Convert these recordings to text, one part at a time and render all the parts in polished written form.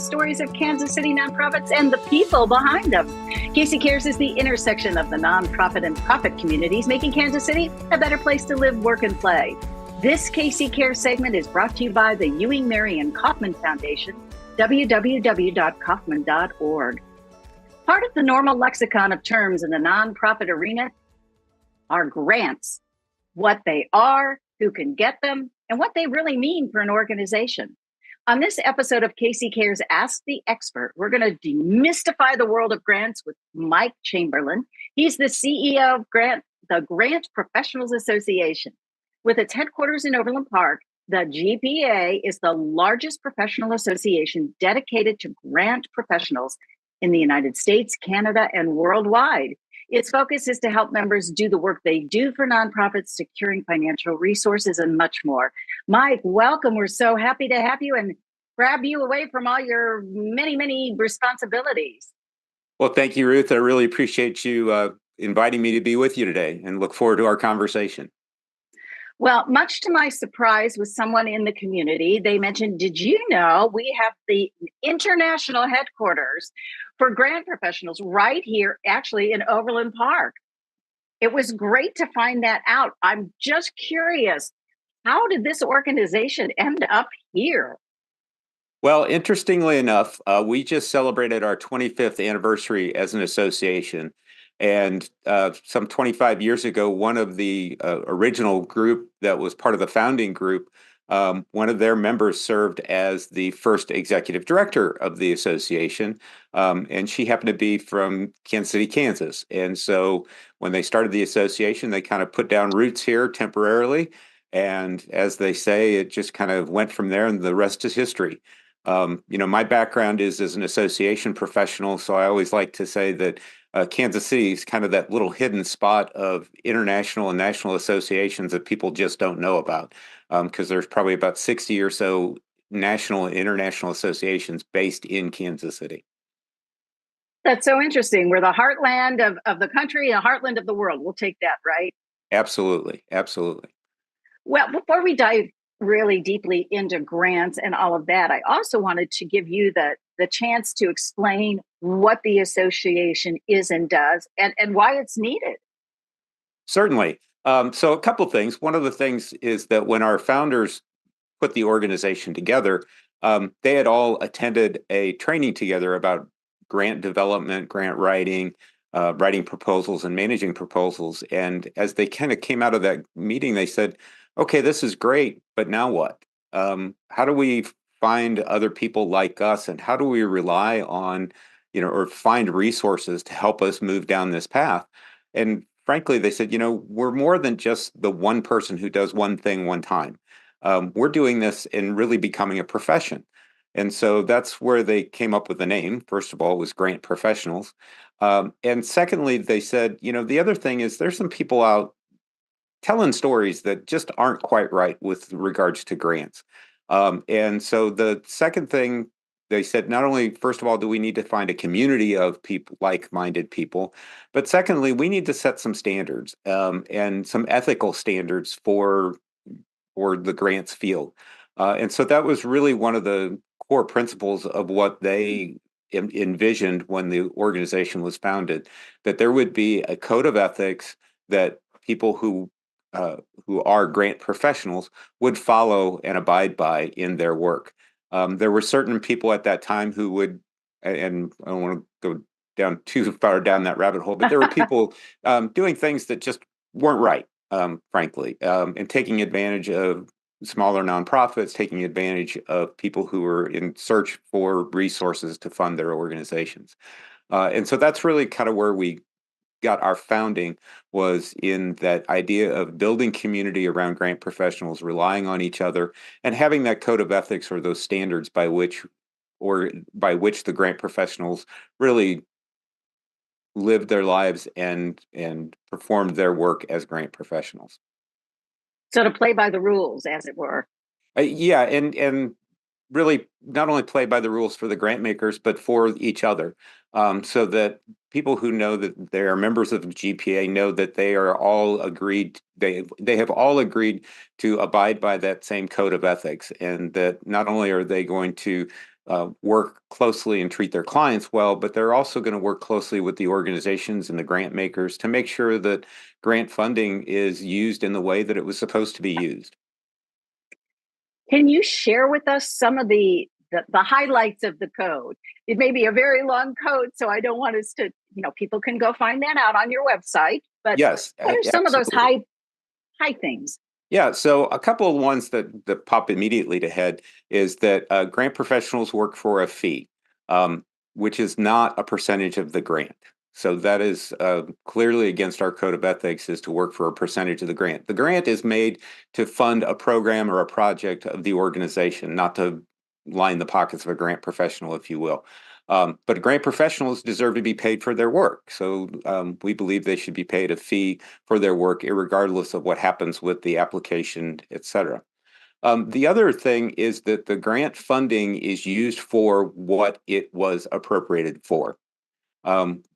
stories of Kansas City nonprofits and the people behind them. Casey Cares is the intersection of the nonprofit and profit communities, making Kansas City a better place to live, work, and play. This Casey Cares segment is brought to you by the Ewing, Marion Kaufman Foundation, www.kaufman.org. Part of the normal lexicon of terms in the nonprofit arena are grants, what they are, who can get them, and what they really mean for an organization. On this episode of Casey Cares Ask the Expert, we're going to demystify the world of grants with Mike Chamberlain. He's the CEO of the Grant Professionals Association. With its headquarters in Overland Park, the GPA is the largest professional association dedicated to grant professionals in the United States, Canada, and worldwide. Its focus is to help members do the work they do for nonprofits, securing financial resources, and much more. Mike, welcome. We're so happy to have you and grab you away from all your many, many responsibilities. Well, thank you, Ruth. I really appreciate you inviting me to be with you today and look forward to our conversation. Well, much to my surprise with someone in the community, they mentioned, did you know we have the international headquarters for grant professionals right here, actually in Overland Park? It was great to find that out. I'm just curious, how did this organization end up here? Well, interestingly enough, we just celebrated our 25th anniversary as an association. And some 25 years ago, one of the original group that was part of the founding group, one of their members served as the first executive director of the association. And she happened to be from Kansas City, Kansas. And so when they started the association, they kind of put down roots here temporarily. And as they say, it just kind of went from there, and the rest is history. My background is as an association professional, so I always like to say that Kansas City is kind of that little hidden spot of international and national associations that people just don't know about, because there's probably about 60 or so national and international associations based in Kansas City. That's so interesting. We're the heartland of the country, the heartland of the world. We'll take that, right? Absolutely. Absolutely. Well, before we dive really deeply into grants and all of that, I also wanted to give you the chance to explain what the association is and does and why it's needed. Certainly. So a couple of things. One of the things is that when our founders put the organization together, they had all attended a training together about grant development, grant writing, writing proposals and managing proposals. And as they kind of came out of that meeting, they said, okay, this is great, but now what? How do we find other people like us, and how do we rely on, or find resources to help us move down this path? And frankly, they said, we're more than just the one person who does one thing one time. We're doing this and really becoming a profession. And so that's where they came up with the name. First of all, was Grant Professionals. And secondly, they said, the other thing is there's some people out telling stories that just aren't quite right with regards to grants. And so the second thing they said, not only, first of all, do we need to find a community of people, like-minded people, but secondly, we need to set some standards and some ethical standards for the grants field. And so that was really one of the core principles of what they envisioned when the organization was founded, that there would be a code of ethics that people who are grant professionals would follow and abide by in their work. There were certain people at that time who would, and I don't want to go down too far down that rabbit hole, but there were people doing things that just weren't right, frankly, and taking advantage of smaller nonprofits, taking advantage of people who were in search for resources to fund their organizations. And so that's really kind of where we got our founding, was in that idea of building community around grant professionals, relying on each other, and having that code of ethics, or those standards by which the grant professionals really lived their lives and performed their work as grant professionals. So to play by the rules, as it were. Yeah, and really not only play by the rules for the grant makers, but for each other, so that people who know that they are members of the GPA know that they are all agreed. They have all agreed to abide by that same code of ethics, and that not only are they going to work closely and treat their clients well, but they're also going to work closely with the organizations and the grant makers to make sure that grant funding is used in the way that it was supposed to be used. Can you share with us some of the highlights of the code? It may be a very long code, so I don't want us to, people can go find that out on your website. But Yes, what are some of those absolutely. high things? Yeah, so a couple of ones that pop immediately to head is that grant professionals work for a fee, um, which is not a percentage of the grant. So that is clearly against our code of ethics, is to work for a percentage of the grant. The grant is made to fund a program or a project of the organization, not to line the pockets of a grant professional, if you will. But grant professionals deserve to be paid for their work. So we believe they should be paid a fee for their work, regardless of what happens with the application, et cetera. The other thing is that the grant funding is used for what it was appropriated for.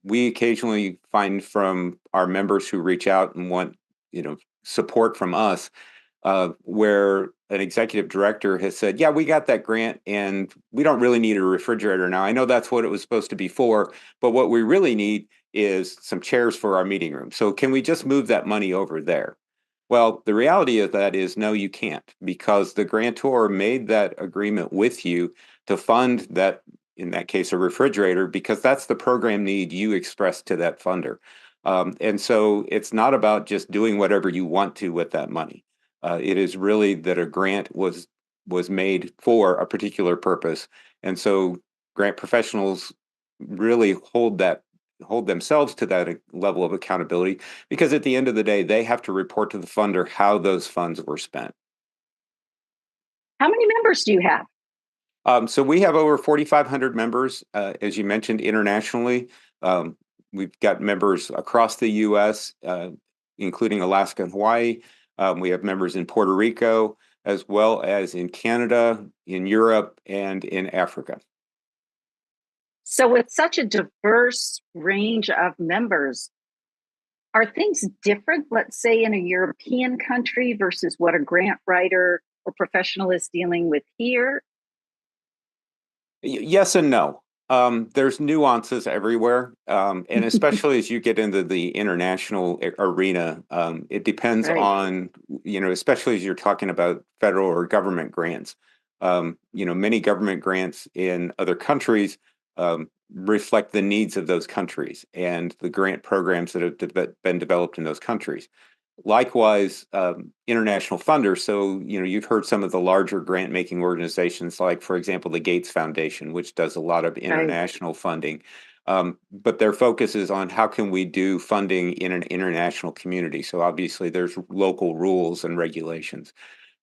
We occasionally find from our members who reach out and want, support from us, where an executive director has said, "Yeah, we got that grant and we don't really need a refrigerator now. I know that's what it was supposed to be for, but what we really need is some chairs for our meeting room. So can we just move that money over there?" Well, the reality of that is no, you can't, because the grantor made that agreement with you to fund that, in that case, a refrigerator, because that's the program need you expressed to that funder. And so it's not about just doing whatever you want to with that money. It is really that a grant was made for a particular purpose, and so grant professionals really hold themselves to that level of accountability, because at the end of the day, they have to report to the funder how those funds were spent. How many members do you have? So we have over 4,500 members, as you mentioned, internationally. Um, we've got members across the U.S., including Alaska and Hawaii. We have members in Puerto Rico, as well as in Canada, in Europe, and in Africa. So, with such a diverse range of members, are things different, let's say, in a European country versus what a grant writer or professional is dealing with here? Yes and no. There's nuances everywhere, and especially as you get into the international arena, it depends Right. on, especially as you're talking about federal or government grants. Many government grants in other countries reflect the needs of those countries and the grant programs that have been developed in those countries. Likewise, international funders. So, you've heard some of the larger grant making organizations, like, for example, the Gates Foundation, which does a lot of Right. international funding. But their focus is on how can we do funding in an international community. So, obviously, there's local rules and regulations.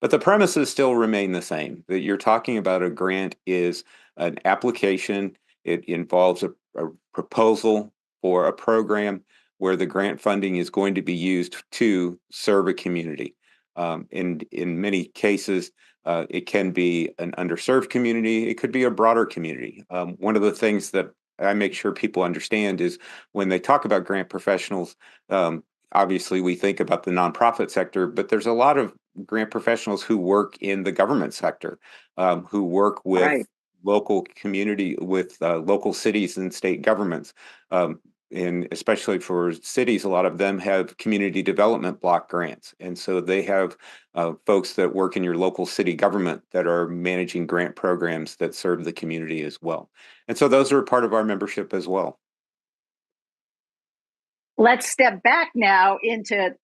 But the premises still remain the same, that you're talking about a grant is an application, it involves a proposal for a program where the grant funding is going to be used to serve a community. In many cases, it can be an underserved community. It could be a broader community. One of the things that I make sure people understand is when they talk about grant professionals, obviously we think about the nonprofit sector, but there's a lot of grant professionals who work in the government sector, who work with Right. local community, with local cities and state governments. And especially for cities, a lot of them have community development block grants. And so they have folks that work in your local city government that are managing grant programs that serve the community as well. And so those are part of our membership as well. Let's step back now into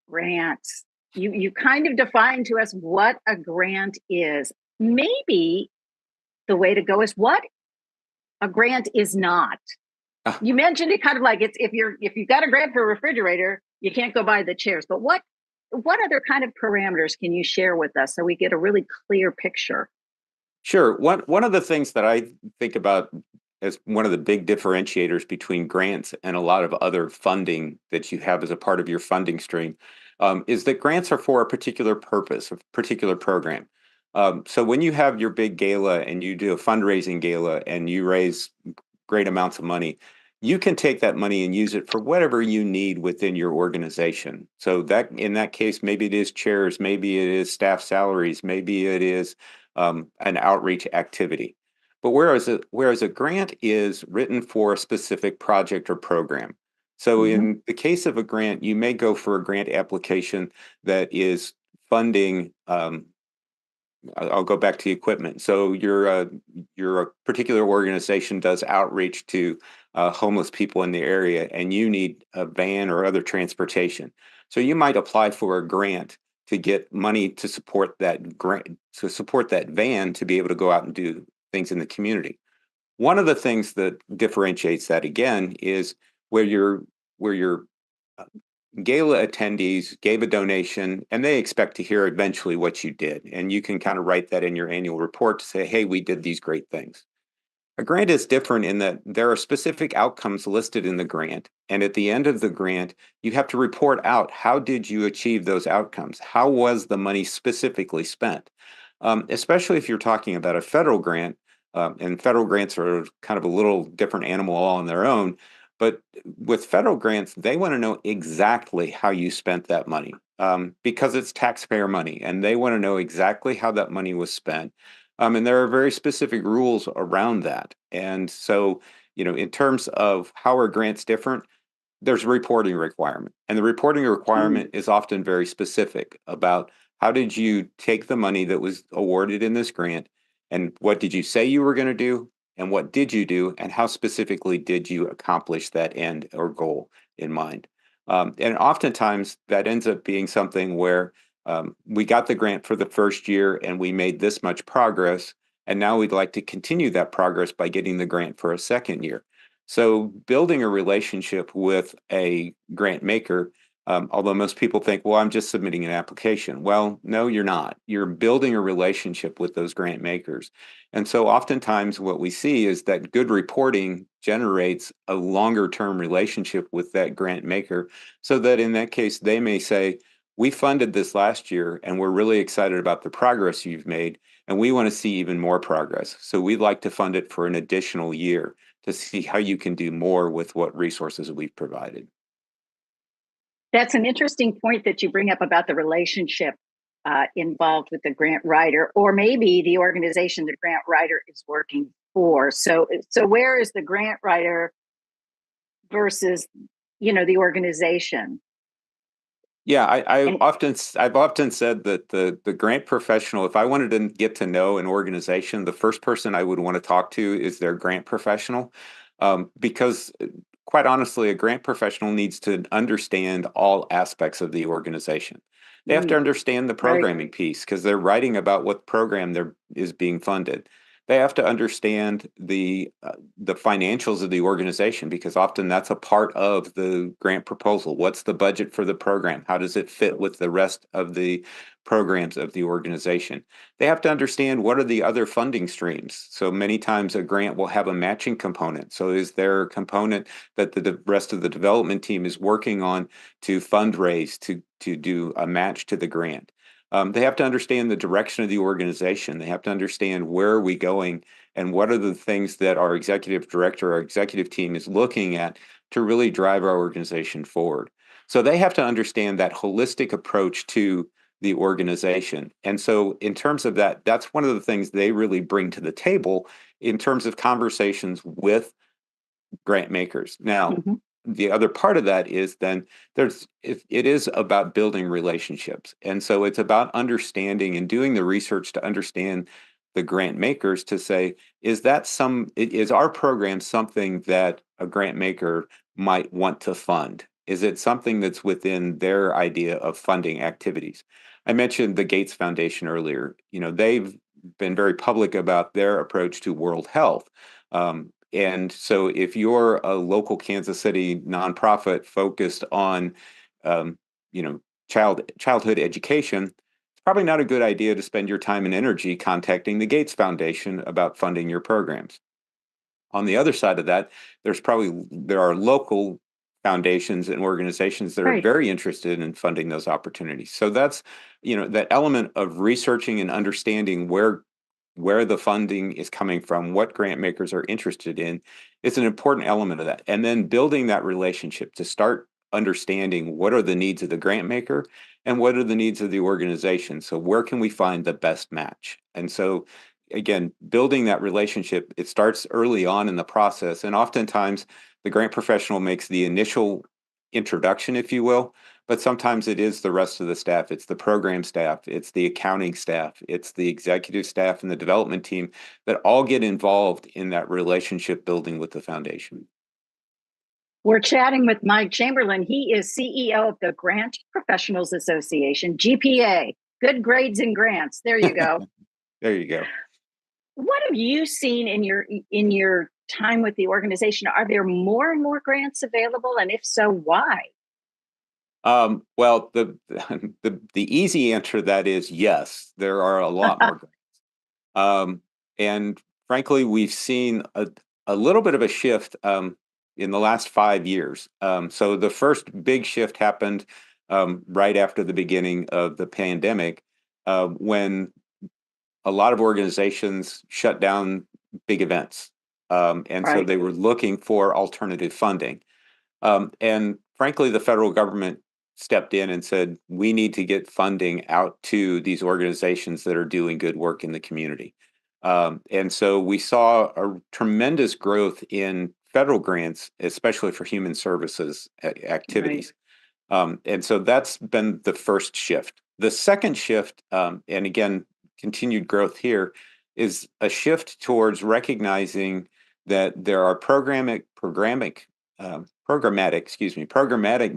grants. You kind of defined to us what a grant is. Maybe the way to go is what a grant is not. You mentioned it kind of like it's if you've got a grant for a refrigerator, you can't go buy the chairs. But what other kind of parameters can you share with us so we get a really clear picture? Sure. One of the things that I think about as one of the big differentiators between grants and a lot of other funding that you have as a part of your funding stream, is that grants are for a particular purpose, a particular program. So when you have your big gala and you do a fundraising gala and you raise great amounts of money, you can take that money and use it for whatever you need within your organization. So that in that case, maybe it is chairs, maybe it is staff salaries, maybe it is an outreach activity. But whereas a grant is written for a specific project or program. So Hmm. in the case of a grant, you may go for a grant application that is funding. I'll go back to equipment. So you're a particular organization does outreach to homeless people in the area, and you need a van or other transportation. So you might apply for a grant to get money to support that grant, to support that van to be able to go out and do things in the community. One of the things that differentiates that again is where your uh, gala attendees gave a donation and they expect to hear eventually what you did. And you can kind of write that in your annual report to say, hey, we did these great things. A grant is different in that there are specific outcomes listed in the grant. And at the end of the grant, you have to report out how did you achieve those outcomes? How was the money specifically spent? Especially if you're talking about a federal grant, and federal grants are kind of a little different animal all on their own. But with federal grants, they want to know exactly how you spent that money because it's taxpayer money, and they want to know exactly how that money was spent. And there are very specific rules around that. And so, in terms of how are grants different, there's a reporting requirement. And the reporting requirement is often very specific about how did you take the money that was awarded in this grant and what did you say you were going to do and what did you do and how specifically did you accomplish that end or goal in mind. And oftentimes that ends up being something where we got the grant for the first year and we made this much progress. And now we'd like to continue that progress by getting the grant for a second year. So building a relationship with a grant maker, although most people think, well, I'm just submitting an application. Well, no, you're not. You're building a relationship with those grant makers. And so oftentimes what we see is that good reporting generates a longer term relationship with that grant maker so that in that case, they may say, we funded this last year and we're really excited about the progress you've made. And we want to see even more progress. So we'd like to fund it for an additional year to see how you can do more with what resources we've provided. That's an interesting point that you bring up about the relationship involved with the grant writer, or maybe the organization the grant writer is working for. So where is the grant writer versus, the organization? Yeah, And I've often said that the grant professional, if I wanted to get to know an organization, the first person I would want to talk to is their grant professional, because quite honestly, a grant professional needs to understand all aspects of the organization. They have to understand the very programming piece because they're writing about what program there is being funded. They have to understand the financials of the organization because often that's a part of the grant proposal. What's the budget for the program? How does it fit with the rest of the programs of the organization? They have to understand what are the other funding streams. So many times a grant will have a matching component. So is there a component that the rest of the development team is working on to fundraise to do a match to the grant? They have to understand the direction of the organization. They have to understand where are we going and what are the things that our executive director, our executive team is looking at to really drive our organization forward. So they have to understand that holistic approach to the organization. And so in terms of that, that's one of the things they really bring to the table in terms of conversations with grant makers. Now, Mhm. the other part of that is then it is about building relationships. And so it's about understanding and doing the research to understand the grant makers to say, is our program something that a grant maker might want to fund? Is it something that's within their idea of funding activities? I mentioned the Gates Foundation earlier. They've been very public about their approach to World Health. And so if you're a local Kansas City nonprofit focused on, um, you know, childhood education, it's probably not a good idea to spend your time and energy contacting the Gates Foundation about funding your programs. On the other side of that, there are local foundations and organizations that are Right. very interested in funding those opportunities. So that's, that element of researching and understanding where the funding is coming from, what grant makers are interested in, is an important element of that. And then building that relationship to start understanding what are the needs of the grant maker and what are the needs of the organization. So where can we find the best match? And so again, building that relationship, it starts early on in the process. And oftentimes the grant professional makes the initial introduction, if you will, but sometimes it is the rest of the staff. It's the program staff, it's the accounting staff, it's the executive staff and the development team that all get involved in that relationship building with the foundation. We're chatting with Mike Chamberlain. He is CEO of the Grant Professionals Association, GPA, Good Grades and Grants. There you go. There you go. What have you seen in your time with the organization? Are there more and more grants available? And if so, why? Well, the easy answer to that is yes, there are a lot more grants. And frankly, we've seen a little bit of a shift in the last 5 years. So the first big shift happened right after the beginning of the pandemic, when a lot of organizations shut down big events. And so they were looking for alternative funding. And frankly, the federal government stepped in and said, we need to get funding out to these organizations that are doing good work in the community. And so we saw a tremendous growth in federal grants, especially for human services activities. And so that's been the first shift. The second shift, and again, continued growth here, is a shift towards recognizing that there are programmatic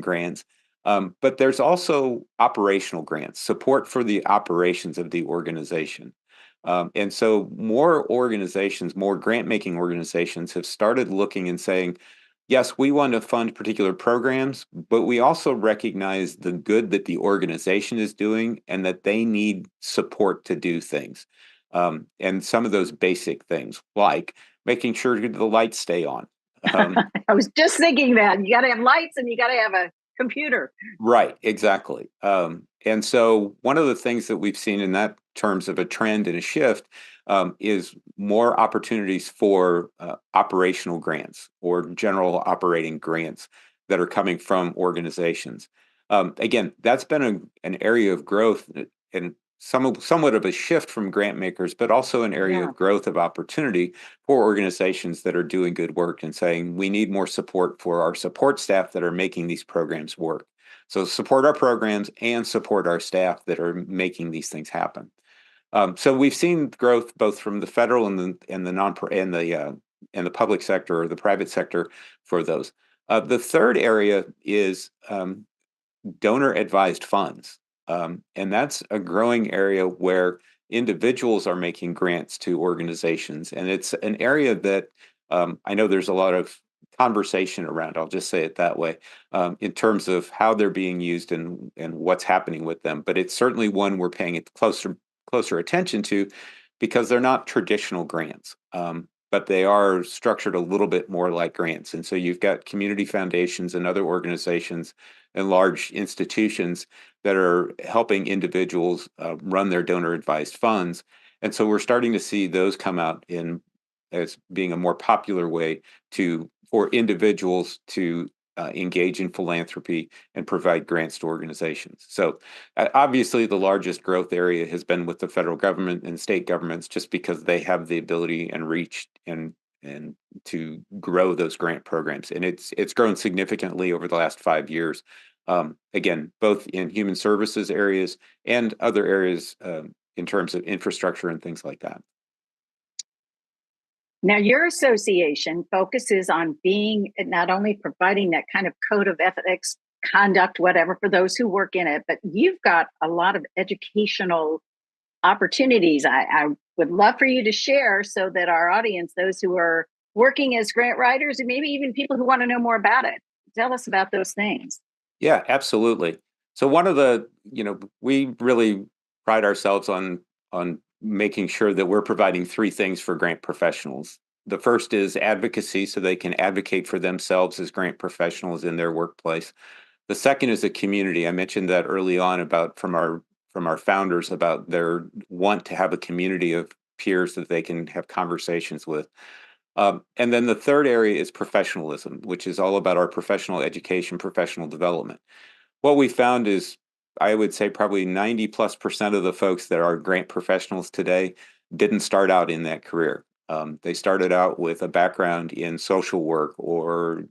grants, but there's also operational grants, support for the operations of the organization. And so more organizations, more grant-making organizations have started looking and saying, yes, we want to fund particular programs, but we also recognize the good that the organization is doing and that they need support to do things. And some of those basic things, like making sure the lights stay on. I was just thinking that you got to have lights and you got to have a computer. Right, exactly. And so one of the things that we've seen in that terms of a trend and a shift is more opportunities for operational grants or general operating grants that are coming from organizations. Again, that's been an area of growth and somewhat of a shift from grant makers, but also an area of growth of opportunity for organizations that are doing good work and saying, we need more support for our support staff that are making these programs work. So support our programs and support our staff that are making these things happen. So we've seen growth both from the federal and the public sector or the private sector for those. The third area is donor advised funds. And that's a growing area where individuals are making grants to organizations. And it's an area that I know there's a lot of conversation around, I'll just say it that way, in terms of how they're being used and what's happening with them. But it's certainly one we're paying closer attention to because they're not traditional grants. But they are structured a little bit more like grants. And so you've got community foundations and other organizations and large institutions that are helping individuals run their donor advised funds. And so we're starting to see those come out as being a more popular way for individuals to engage in philanthropy and provide grants to organizations. So obviously the largest growth area has been with the federal government and state governments, just because they have the ability and reach and to grow those grant programs. And it's grown significantly over the last 5 years. Again, both in human services areas and other areas in terms of infrastructure and things like that. Now, your association focuses on being not only providing that kind of code of ethics, conduct, whatever, for those who work in it, but you've got a lot of educational opportunities. I would love for you to share so that our audience, those who are working as grant writers, and maybe even people who want to know more about it, tell us about those things. Yeah, absolutely. So one of the, we really pride ourselves on making sure that we're providing three things for grant professionals. The first is advocacy, so they can advocate for themselves as grant professionals in their workplace. The second is a community. I mentioned that early on from our founders about their want to have a community of peers that they can have conversations with. And then the third area is professionalism, which is all about our professional education, professional development. What we found is, I would say probably 90+% of the folks that are grant professionals today didn't start out in that career. They started out with a background in social work or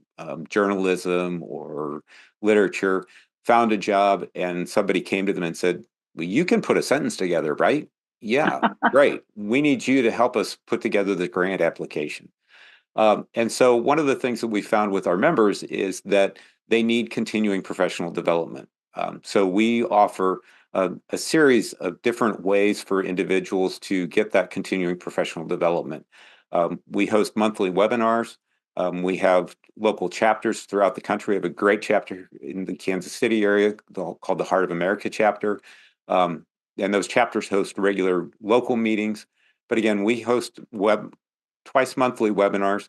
journalism or literature, found a job, and somebody came to them and said, well, you can put a sentence together, right? Yeah, great. We need you to help us put together the grant application. And so one of the things that we found with our members is that they need continuing professional development. So we offer a series of different ways for individuals to get that continuing professional development. We host monthly webinars. We have local chapters throughout the country. We have a great chapter in the Kansas City area called the Heart of America chapter. And those chapters host regular local meetings. But again, we host twice monthly webinars.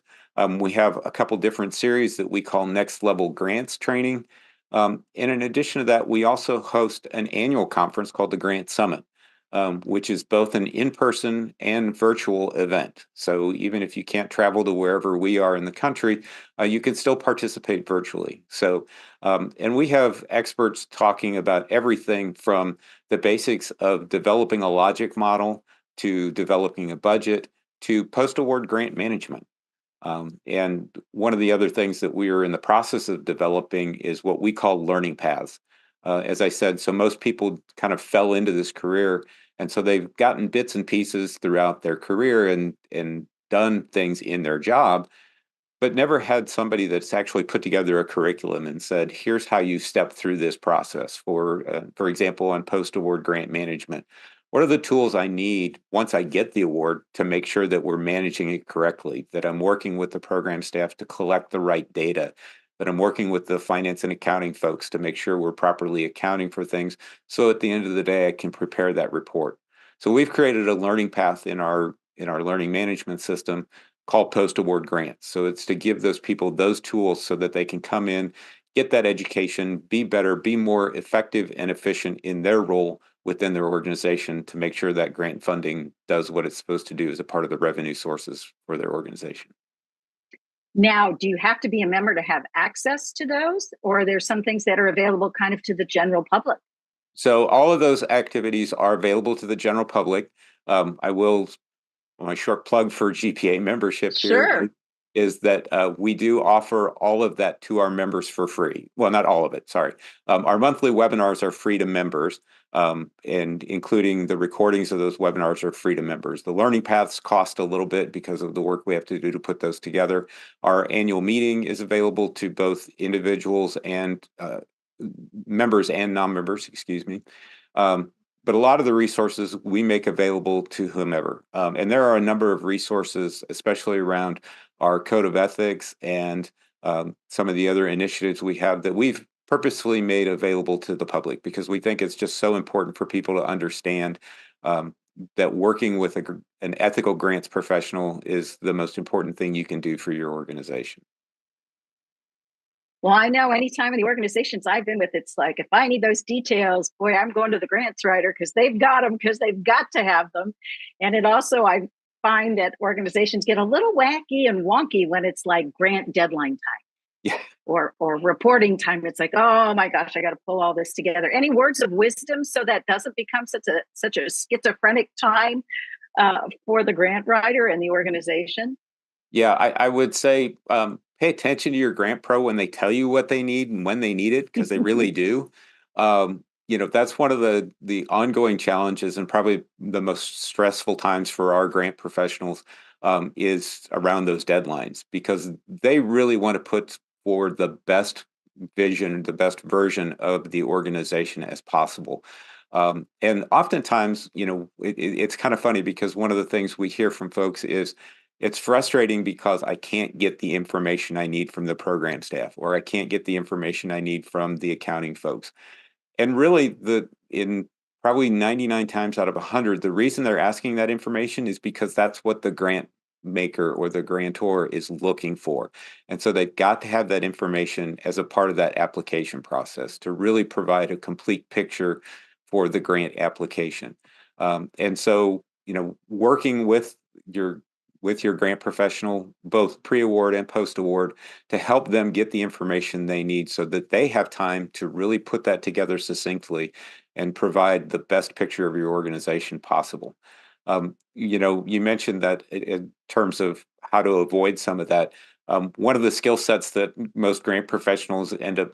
We have a couple different series that we call Next Level Grants Training. And in addition to that, we also host an annual conference called the Grant Summit, which is both an in-person and virtual event. So even if you can't travel to wherever we are in the country, you can still participate virtually. So, and we have experts talking about everything from the basics of developing a logic model to developing a budget to post-award grant management. And one of the other things that we are in the process of developing is what we call learning paths. As I said, so most people kind of fell into this career, and so they've gotten bits and pieces throughout their career and done things in their job, but never had somebody that's actually put together a curriculum and said, here's how you step through this process. For example, on post-award grant management, what are the tools I need once I get the award to make sure that we're managing it correctly, that I'm working with the program staff to collect the right data, that I'm working with the finance and accounting folks to make sure we're properly accounting for things. So at the end of the day, I can prepare that report. So we've created a learning path in our learning management system called post-award grants. So it's to give those people those tools so that they can come in, get that education, be better, be more effective and efficient in their role within their organization to make sure that grant funding does what it's supposed to do as a part of the revenue sources for their organization. Now, do you have to be a member to have access to those, or are there some things that are available kind of to the general public? So all of those activities are available to the general public. I will my short plug for GPA membership here Sure. is that we do offer all of that to our members for free. Well, not all of it, sorry. Our monthly webinars are free to members, and including the recordings of those webinars are free to members. The learning paths cost a little bit because of the work we have to do to put those together. Our annual meeting is available to both individuals and members and non-members, excuse me. But a lot of the resources we make available to whomever. And there are a number of resources, especially around our code of ethics and some of the other initiatives we have that we've purposefully made available to the public because we think it's just so important for people to understand that working with an ethical grants professional is the most important thing you can do for your organization. Well, I know anytime in the organizations I've been with, it's like, if I need those details, boy, I'm going to the grants writer because they've got them, because they've got to have them. And it also, I find that organizations get a little wacky and wonky when it's like grant deadline time Yeah. or reporting time. It's like, oh my gosh, I got to pull all this together. Any words of wisdom so that doesn't become such a schizophrenic time for the grant writer and the organization? Yeah, I would say pay attention to your grant pro when they tell you what they need and when they need it, because they really do. That's one of the ongoing challenges and probably the most stressful times for our grant professionals is around those deadlines because they really want to put forward the best vision, the best version of the organization as possible. And oftentimes, it's kind of funny because one of the things we hear from folks is it's frustrating because I can't get the information I need from the program staff, or I can't get the information I need from the accounting folks. And really, in probably 99 times out of 100, the reason they're asking that information is because that's what the grant maker or the grantor is looking for. And so they've got to have that information as a part of that application process to really provide a complete picture for the grant application. And so, working with your grant professional, both pre-award and post-award, to help them get the information they need so that they have time to really put that together succinctly and provide the best picture of your organization possible. You mentioned that in terms of how to avoid some of that. One of the skill sets that most grant professionals end up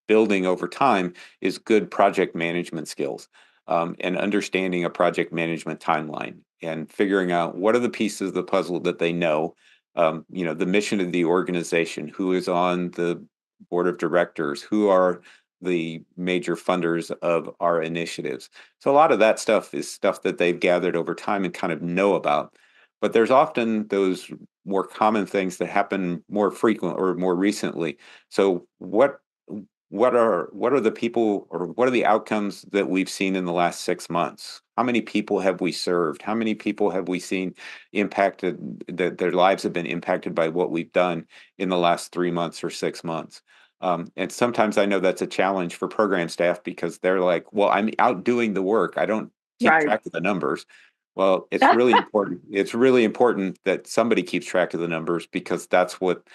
building over time is good project management skills, and understanding a project management timeline and figuring out what are the pieces of the puzzle that they know. The mission of the organization, who is on the board of directors, who are the major funders of our initiatives. So a lot of that stuff is stuff that they've gathered over time and kind of know about. But there's often those more common things that happen more frequent or more recently. So what are the people, or what are the outcomes that we've seen in the last 6 months? How many people have we served? How many people have we seen impacted, that their lives have been impacted by what we've done in the last 3 months or 6 months? And sometimes I know that's a challenge for program staff because they're like, well, I'm out doing the work. I don't keep Right. track of the numbers. Well, it's really important. It's really important that somebody keeps track of the numbers, because that's what,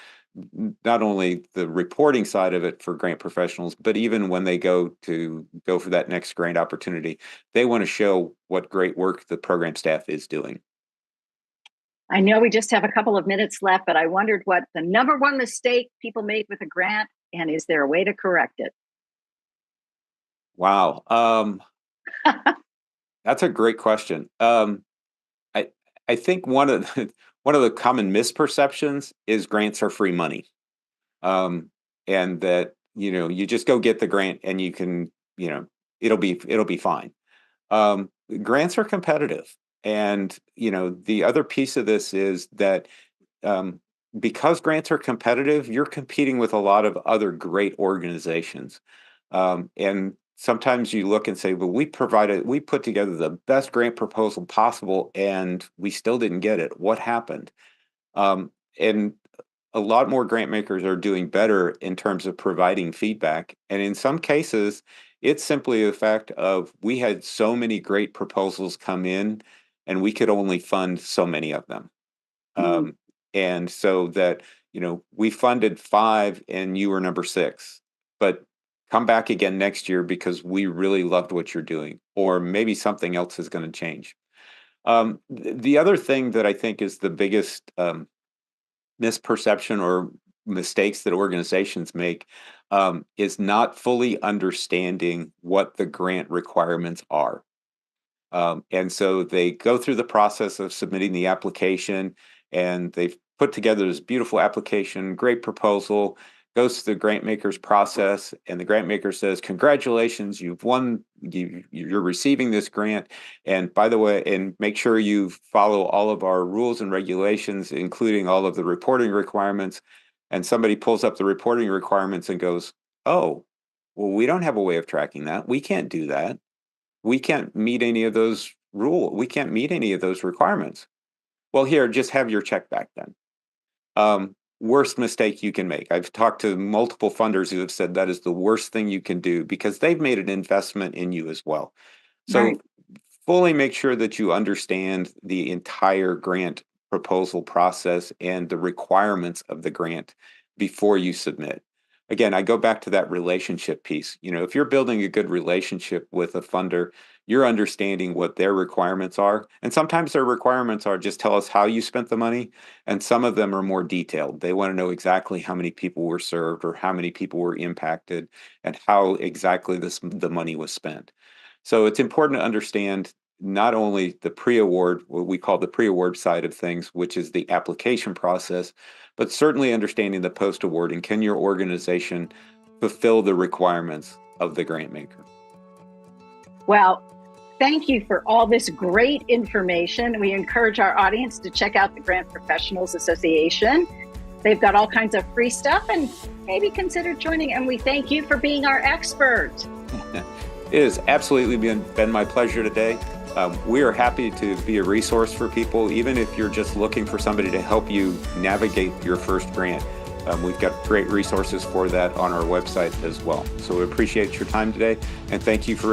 not only the reporting side of it for grant professionals, but even when they go for that next grant opportunity, they want to show what great work the program staff is doing. I know we just have a couple of minutes left, but I wondered what the number one mistake people make with a grant, and is there a way to correct it? Wow. That's a great question. I I think one of the, one of the common misperceptions is grants are free money, and that you just go get the grant and you can, it'll be fine. Grants are competitive, and the other piece of this is that, um, because grants are competitive, you're competing with a lot of other great organizations. And sometimes you look and say, well, we put together the best grant proposal possible and we still didn't get it. What happened? And a lot more grant makers are doing better in terms of providing feedback. And in some cases, it's simply the fact of, we had so many great proposals come in and we could only fund so many of them. Hmm. Um, and so that, we funded 5 and you were number 6, but come back again next year because we really loved what you're doing, or maybe something else is going to change. The other thing that I think is the biggest misperception or mistakes that organizations make, is not fully understanding what the grant requirements are. And so they go through the process of submitting the application, and they've put together this beautiful application, great proposal, goes to the grant maker's process, and the grant maker says, congratulations, you've won, you're receiving this grant. And by the way, and make sure you follow all of our rules and regulations, including all of the reporting requirements. And somebody pulls up the reporting requirements and goes, oh, well, we don't have a way of tracking that. We can't do that. We can't meet any of those we can't meet any of those requirements. Well, here, just have your check back then. Worst mistake you can make. I've talked to multiple funders who have said that is the worst thing you can do, because they've made an investment in you as well. Right. So fully make sure that you understand the entire grant proposal process and the requirements of the grant before you submit. Again, I go back to that relationship piece. If you're building a good relationship with a funder, you're understanding what their requirements are. And sometimes their requirements are just tell us how you spent the money. And some of them are more detailed. They want to know exactly how many people were served or how many people were impacted and how exactly the money was spent. So it's important to understand not only the pre-award, what we call the pre-award side of things, which is the application process, but certainly understanding the post-award, and can your organization fulfill the requirements of the grant maker. Well, thank you for all this great information. We encourage our audience to check out the Grant Professionals Association. They've got all kinds of free stuff, and maybe consider joining. And we thank you for being our expert. It has absolutely been my pleasure today. We are happy to be a resource for people, even if you're just looking for somebody to help you navigate your first grant. We've got great resources for that on our website as well. So we appreciate your time today, and thank you for